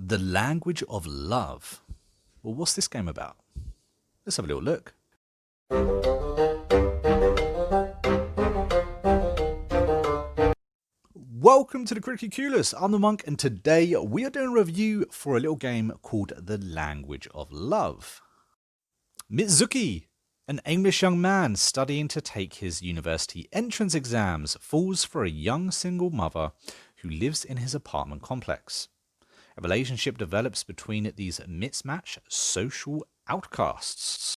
The Language of Love. Well, what's this game about? Let's have a little look. Welcome to the Critically Clueless. I'm the Monk, and today we are doing a review for a little game called The Language of Love. Mitsuki, an aimless young man studying to take his university entrance exams, falls for a young single mother who lives in his apartment complex. A relationship develops between these mismatched social outcasts.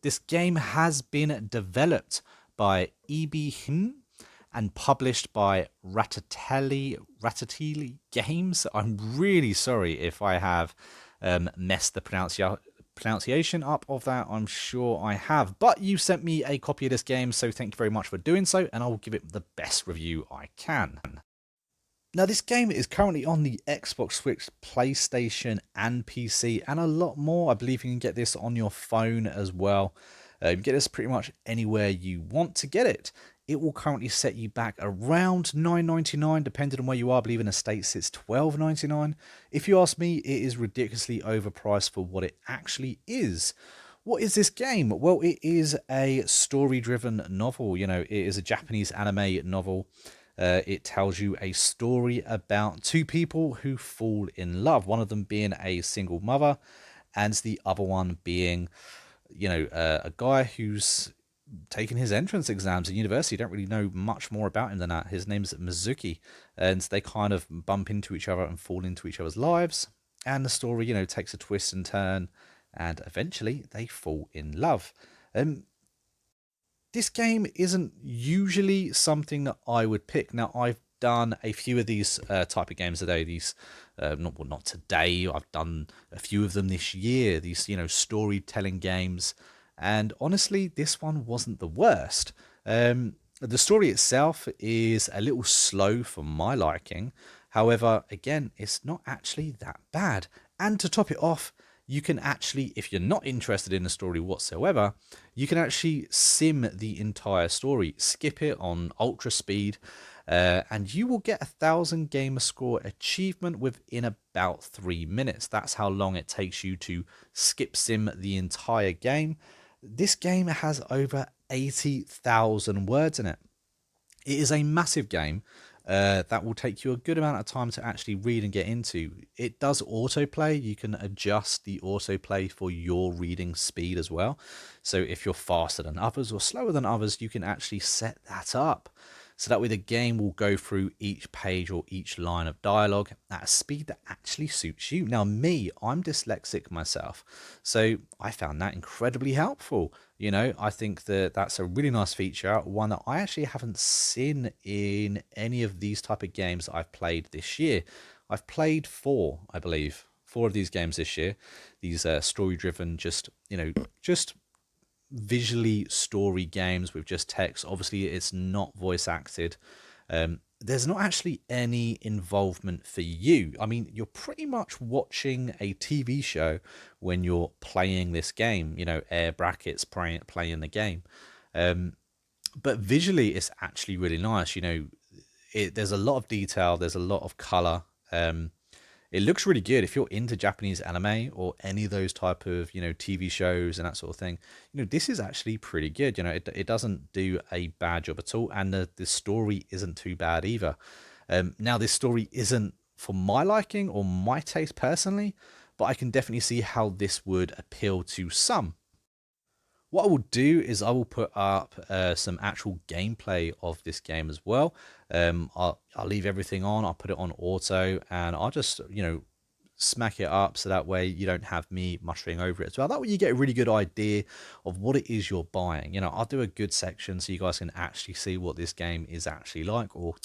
This game has been developed by ebi-hime and published by Ratatouille Games. I'm really sorry if I have messed the pronunciation up of that. I'm sure I have. But you sent me a copy of this game, so thank you very much for doing so, and I'll give it the best review I can. Now, this game is currently on the Xbox, Switch, PlayStation, and PC, and a lot more. I believe you can get this on your phone as well. You can get this pretty much anywhere you want to get it. It will currently set you back around $9.99, depending on where you are. I believe in the States it's $12.99. If you ask me, it is ridiculously overpriced for what it actually is. What is this game? Well, it is a story-driven novel. You know, it is a Japanese anime novel. It tells you a story about two people who fall in love, one of them being a single mother and the other one being, a guy who's taken his entrance exams at university. Don't really know much more about him than that. His name's Mizuki, and they kind of bump into each other and fall into each other's lives. And the story, takes a twist and turn, and eventually they fall in love. This game isn't usually something that I would pick. Now, I've done a few of these type of games today. These, not today. I've done a few of them this year. These, storytelling games, and honestly, this one wasn't the worst. The story itself is a little slow for my liking. However, again, it's not actually that bad. And to top it off, you can actually, if you're not interested in the story whatsoever, you can actually sim the entire story, skip it on ultra speed, and you will get 1,000 gamer score achievement within about 3 minutes. That's how long it takes you to skip sim the entire game. This game has over 80,000 words in it. It is a massive game. That will take you a good amount of time to actually read and get into. It does autoplay. You can adjust the autoplay for your reading speed as well. So if you're faster than others or slower than others, you can actually set that up. So that way the game will go through each page or each line of dialogue at a speed that actually suits you. Now, I'm dyslexic myself, so I found that incredibly helpful. I think that that's a really nice feature, one that I actually haven't seen in any of these type of games that I've played this year. I've played four, I believe, four of these games this year. These story-driven, just visually story games with just text. Obviously, it's not voice acted. There's not actually any involvement for you. I mean, you're pretty much watching a TV show when you're playing this game, air brackets, playing the game. But visually, it's actually really nice. There's a lot of detail, there's a lot of color. It looks really good. If you're into Japanese anime or any of those type of, TV shows and that sort of thing, this is actually pretty good. It doesn't do a bad job at all. And the story isn't too bad either. Now, this story isn't for my liking or my taste personally, but I can definitely see how this would appeal to some. What I will do is I will put up some actual gameplay of this game as well. I'll leave everything on. I'll put it on auto, and I'll just smack it up so that way you don't have me muttering over it as well. That way you get a really good idea of what it is you're buying. I'll do a good section so you guys can actually see what this game is actually like. Or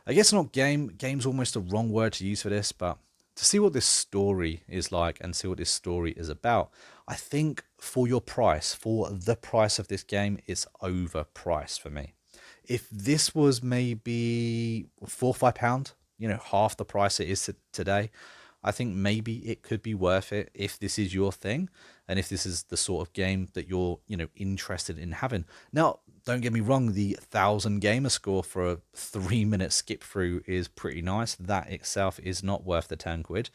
I guess not game's almost the wrong word to use for this, but to see what this story is like and see what this story is about. I think for the price of this game, it's overpriced for me. If this was maybe £4 or £5, half the price it is today, I think maybe it could be worth it if this is your thing and if this is the sort of game that you're, interested in having. Now, Don't get me wrong, the 1,000 gamer score for a 3-minute skip through is pretty nice. That itself is not worth the 10 quid.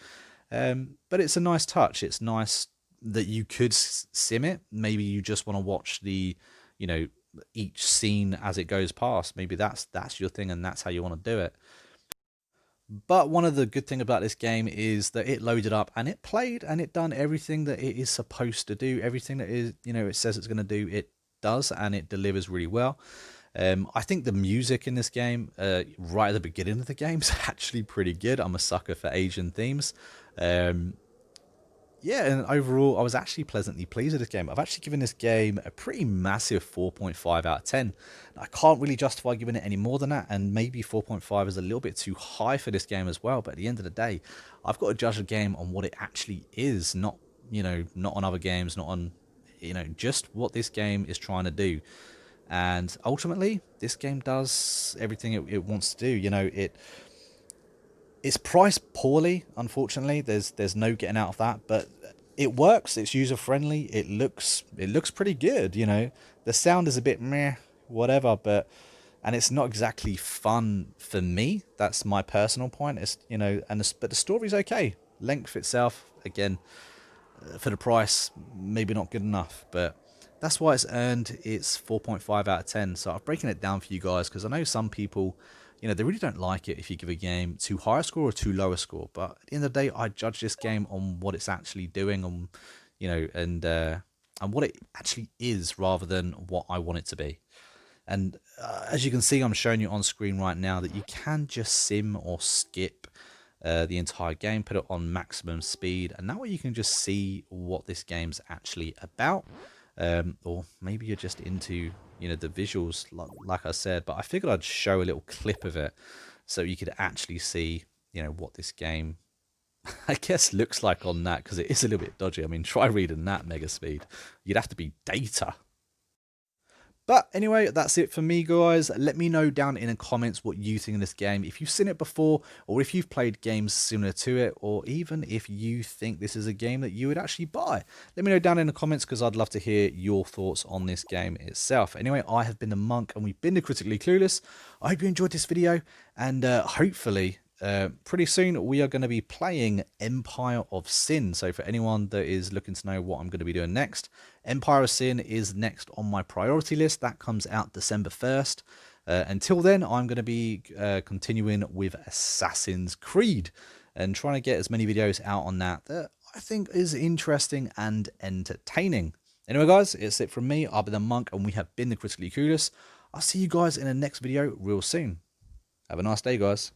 But it's a nice touch. It's nice that you could sim it. Maybe you just want to watch the, you know, each scene as it goes past. Maybe that's your thing and that's how you want to do it. But one of the good thing about this game is that it loaded up and it played and it done everything that it is supposed to do. Everything that is, you know, it says it's going to do, it does, and it delivers really well. I think the music in this game, right at the beginning of the game, is actually pretty good. I'm a sucker for Asian themes. Yeah, and overall, I was actually pleasantly pleased with this game. I've actually given this game a pretty massive 4.5 out of 10. I can't really justify giving it any more than that, and maybe 4.5 is a little bit too high for this game as well. But at the end of the day, I've got to judge a game on what it actually is, not, you know, not on other games, not on, you know, just what this game is trying to do. And ultimately, this game does everything it wants to do. You know, it's priced poorly, unfortunately. There's no getting out of that, but it works. It's user friendly. It looks pretty good. You know, the sound is a bit meh, whatever, and it's not exactly fun for me. That's my personal point. It's, you know, but the story's okay. Length itself, again, for the price, maybe not good enough, but that's why it's earned its 4.5 out of 10. So I've broken it down for you guys because I know some people, you know, they really don't like it if you give a game too high a score or too low a score. But at the end of the day, I judge this game on what it's actually doing, on, you know, and what it actually is rather than what I want it to be. And as you can see, I'm showing you on screen right now that you can just sim or skip the entire game, put it on maximum speed, and that way you can just see what this game's actually about. Or maybe you're just into, you know, the visuals, like I said, but I figured I'd show a little clip of it so you could actually see, you know, what this game I guess looks like on that, because it is a little bit dodgy. I mean, try reading that mega speed. You'd have to be data. But anyway, that's it for me, guys. Let me know down in the comments what you think of this game. If you've seen it before, or if you've played games similar to it, or even if you think this is a game that you would actually buy. Let me know down in the comments, because I'd love to hear your thoughts on this game itself. Anyway, I have been the Monk, and we've been the Critically Clueless. I hope you enjoyed this video, and hopefully pretty soon we are going to be playing Empire of Sin. So for anyone that is looking to know what I'm going to be doing next, Empire of Sin is next on my priority list. That comes out December 1st. Until then, I'm going to be continuing with Assassin's Creed and trying to get as many videos out on that I think is interesting and entertaining. Anyway, guys, it's it from me. I've been the Monk, and we have been the Critically Clueless. I'll see you guys in the next video real soon. Have a nice day, guys.